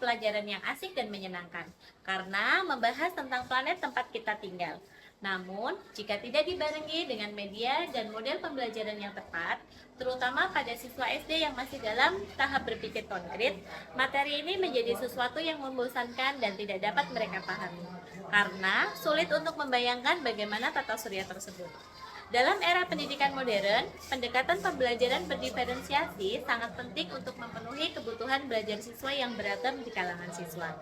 pelajaran yang asik dan menyenangkan, karena membahas tentang planet tempat kita tinggal. Namun, jika tidak dibarengi dengan media dan model pembelajaran yang tepat, terutama pada siswa SD yang masih dalam tahap berpikir konkret, materi ini menjadi sesuatu yang membosankan dan tidak dapat mereka pahami, karena sulit untuk membayangkan bagaimana tata surya tersebut. Dalam era pendidikan modern, pendekatan pembelajaran berdiferensiasi sangat penting untuk memenuhi kebutuhan belajar siswa yang beragam di kalangan siswa.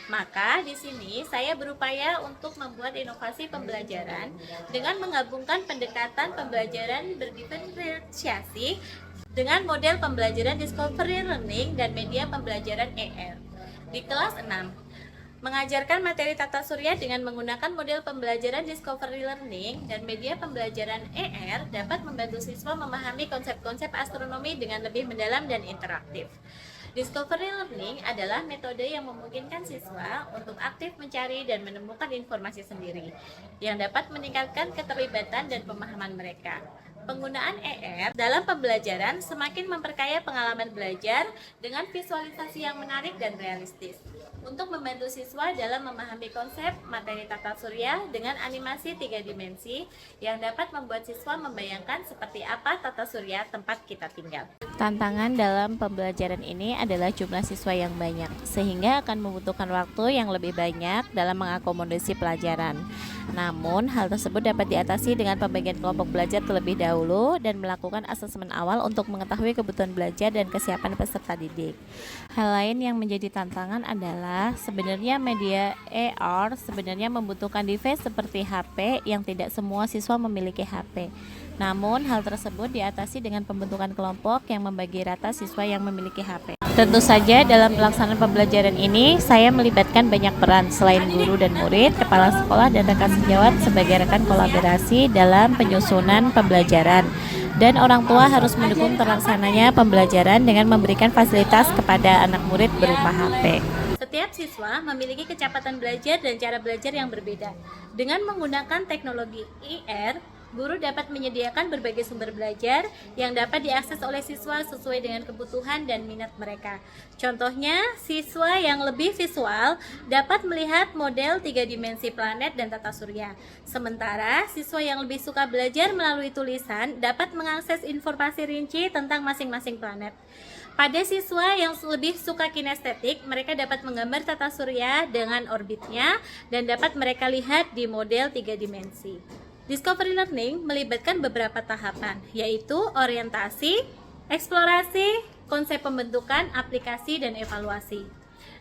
Maka di sini saya berupaya untuk membuat inovasi pembelajaran dengan menggabungkan pendekatan pembelajaran berdiferensiasi dengan model pembelajaran discovery learning dan media pembelajaran ER. Di kelas 6, mengajarkan materi tata surya dengan menggunakan model pembelajaran discovery learning dan media pembelajaran ER dapat membantu siswa memahami konsep-konsep astronomi dengan lebih mendalam dan interaktif. Discovery learning adalah metode yang memungkinkan siswa untuk aktif mencari dan menemukan informasi sendiri, yang dapat meningkatkan keterlibatan dan pemahaman mereka. Penggunaan ER dalam pembelajaran semakin memperkaya pengalaman belajar dengan visualisasi yang menarik dan realistis, untuk membantu siswa dalam memahami konsep materi tata surya dengan animasi 3 dimensi yang dapat membuat siswa membayangkan seperti apa tata surya tempat kita tinggal. Tantangan dalam pembelajaran ini adalah jumlah siswa yang banyak, sehingga akan membutuhkan waktu yang lebih banyak dalam mengakomodasi pelajaran. Namun, hal tersebut dapat diatasi dengan pembagian kelompok belajar terlebih dahulu dan melakukan asesmen awal untuk mengetahui kebutuhan belajar dan kesiapan peserta didik. Hal lain yang menjadi tantangan adalah sebenarnya media AR sebenarnya membutuhkan device seperti HP yang tidak semua siswa memiliki HP. Namun, hal tersebut diatasi dengan pembentukan kelompok yang membagi rata siswa yang memiliki HP. Tentu saja dalam pelaksanaan pembelajaran ini saya melibatkan banyak peran selain guru dan murid, kepala sekolah dan rekan sejawat sebagai rekan kolaborasi dalam penyusunan pembelajaran. Dan orang tua harus mendukung terlaksananya pembelajaran dengan memberikan fasilitas kepada anak murid berupa HP. Setiap siswa memiliki kecepatan belajar dan cara belajar yang berbeda. Dengan menggunakan teknologi IR, guru dapat menyediakan berbagai sumber belajar yang dapat diakses oleh siswa sesuai dengan kebutuhan dan minat mereka. Contohnya, siswa yang lebih visual dapat melihat model 3 dimensi planet dan tata surya. Sementara, siswa yang lebih suka belajar melalui tulisan dapat mengakses informasi rinci tentang masing-masing planet. Pada siswa yang lebih suka kinestetik, mereka dapat menggambar tata surya dengan orbitnya dan dapat mereka lihat di model 3 dimensi. Discovery Learning melibatkan beberapa tahapan, yaitu orientasi, eksplorasi, konsep pembentukan, aplikasi, dan evaluasi.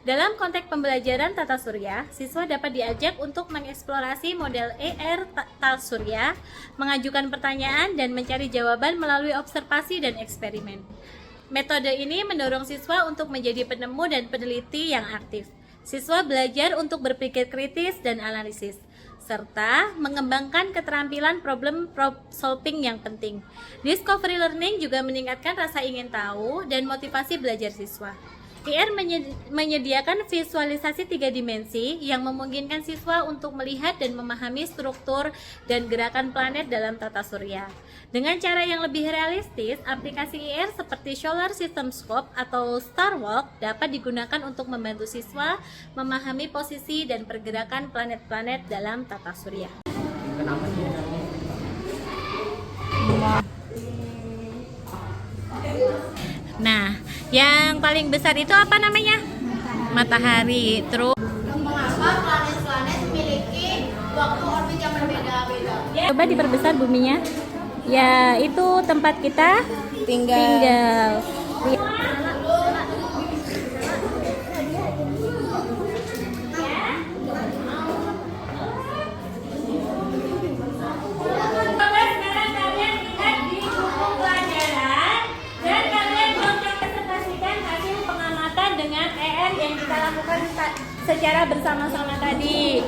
Dalam konteks pembelajaran tata surya, siswa dapat diajak untuk mengeksplorasi model ER tata surya, mengajukan pertanyaan, dan mencari jawaban melalui observasi dan eksperimen. Metode ini mendorong siswa untuk menjadi penemu dan peneliti yang aktif. Siswa belajar untuk berpikir kritis dan analisis, serta mengembangkan keterampilan problem solving yang penting. Discovery learning juga meningkatkan rasa ingin tahu dan motivasi belajar siswa. IR menyediakan visualisasi 3 dimensi yang memungkinkan siswa untuk melihat dan memahami struktur dan gerakan planet dalam tata surya. Dengan cara yang lebih realistis, aplikasi IR seperti Solar System Scope atau Starwalk dapat digunakan untuk membantu siswa memahami posisi dan pergerakan planet-planet dalam tata surya. Nah, yang paling besar itu apa namanya? Matahari. Terus Mengapa planet-planet memiliki waktu orbit yang berbeda-beda? coba diperbesar buminya. Ya, itu tempat kita tinggal. Yang kita lakukan secara bersama-sama tadi.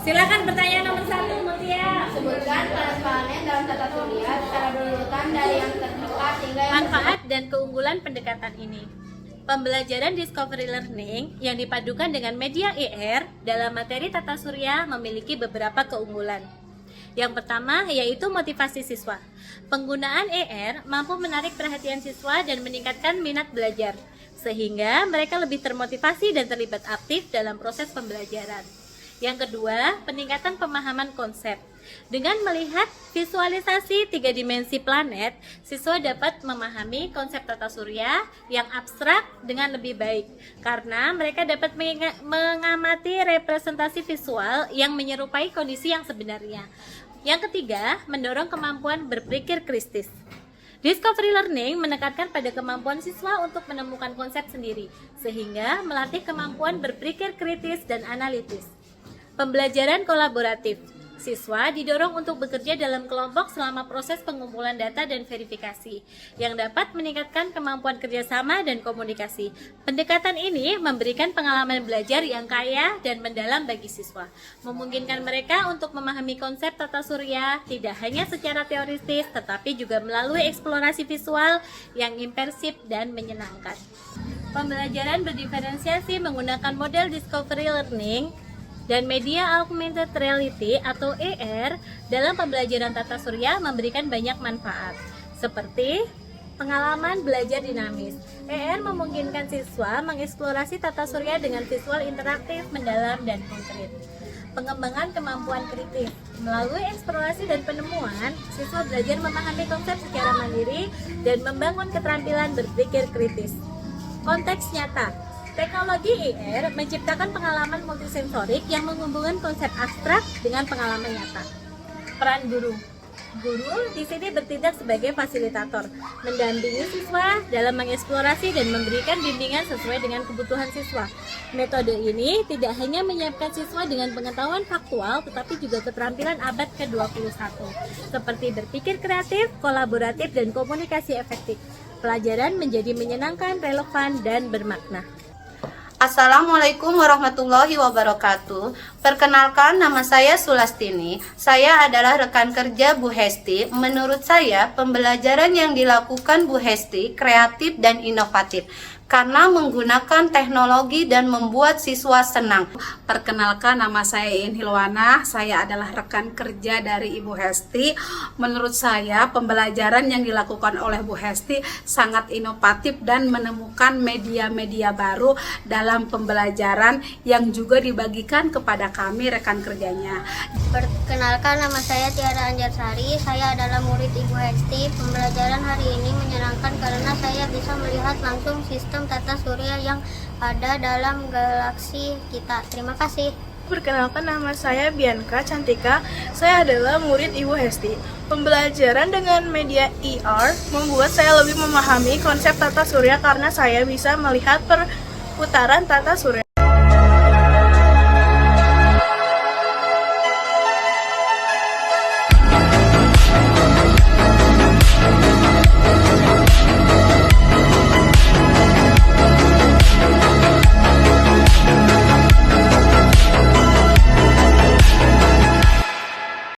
Silakan pertanyaan nomor 1, Mutia. Sebutkan planet-planet dalam tata surya secara berurutan dari yang terdekat hingga yang Manfaat dan keunggulan pendekatan ini. Pembelajaran Discovery Learning yang dipadukan dengan media IR dalam materi tata surya memiliki beberapa keunggulan. Yang pertama yaitu motivasi siswa. Penggunaan ER mampu menarik perhatian siswa dan meningkatkan minat belajar. sehingga mereka lebih termotivasi dan terlibat aktif dalam proses pembelajaran. Yang kedua, peningkatan pemahaman konsep. Dengan melihat visualisasi 3 dimensi planet, siswa dapat memahami konsep tata surya yang abstrak dengan lebih baik karena mereka dapat mengamati representasi visual yang menyerupai kondisi yang sebenarnya. Yang ketiga, mendorong kemampuan berpikir kritis. Discovery Learning menekankan pada kemampuan siswa untuk menemukan konsep sendiri, sehingga melatih kemampuan berpikir kritis dan analitis. Pembelajaran kolaboratif. Siswa didorong untuk bekerja dalam kelompok selama proses pengumpulan data dan verifikasi, yang dapat meningkatkan kemampuan kerjasama dan komunikasi. Pendekatan ini memberikan pengalaman belajar yang kaya dan mendalam bagi siswa, memungkinkan mereka untuk memahami konsep tata surya tidak hanya secara teoritis, tetapi juga melalui eksplorasi visual yang imersif dan menyenangkan. Pembelajaran berdiferensiasi menggunakan model Discovery Learning dan media augmented reality atau AR dalam pembelajaran tata surya memberikan banyak manfaat, seperti pengalaman belajar dinamis. AR memungkinkan siswa mengeksplorasi tata surya dengan visual interaktif, mendalam, dan konkret. Pengembangan kemampuan kritis. Melalui eksplorasi dan penemuan, siswa belajar memahami konsep secara mandiri dan membangun keterampilan berpikir kritis. Konteks nyata. Teknologi AR menciptakan pengalaman multisensorik yang menghubungkan konsep abstrak dengan pengalaman nyata. Peran guru. Guru di sini bertindak sebagai fasilitator, mendampingi siswa dalam mengeksplorasi dan memberikan bimbingan sesuai dengan kebutuhan siswa. Metode ini tidak hanya menyiapkan siswa dengan pengetahuan faktual, tetapi juga keterampilan abad ke-21, seperti berpikir kreatif, kolaboratif, dan komunikasi efektif. Pelajaran menjadi menyenangkan, relevan, dan bermakna. Assalamualaikum warahmatullahi wabarakatuh. Perkenalkan, nama saya Sulastini. Saya adalah rekan kerja Bu Hesti. Menurut saya, pembelajaran yang dilakukan Bu Hesti kreatif dan inovatif karena menggunakan teknologi dan membuat siswa senang. Perkenalkan, nama saya Iin Hilwana. Saya adalah rekan kerja dari Ibu Hesti. Menurut saya, pembelajaran yang dilakukan oleh Bu Hesti sangat inovatif dan menemukan media-media baru dalam pembelajaran yang juga dibagikan kepada kami rekan kerjanya. Perkenalkan, nama saya Tiara Anjarsari. Saya adalah murid Ibu Hesti. Pembelajaran hari ini menyenangkan karena saya bisa melihat langsung sistem tata surya yang ada dalam galaksi kita. Terima kasih. Perkenalkan, nama saya Bianca Cantika. Saya adalah murid Ibu Hesti. Pembelajaran dengan media AR membuat saya lebih memahami konsep tata surya karena saya bisa melihat perputaran tata surya.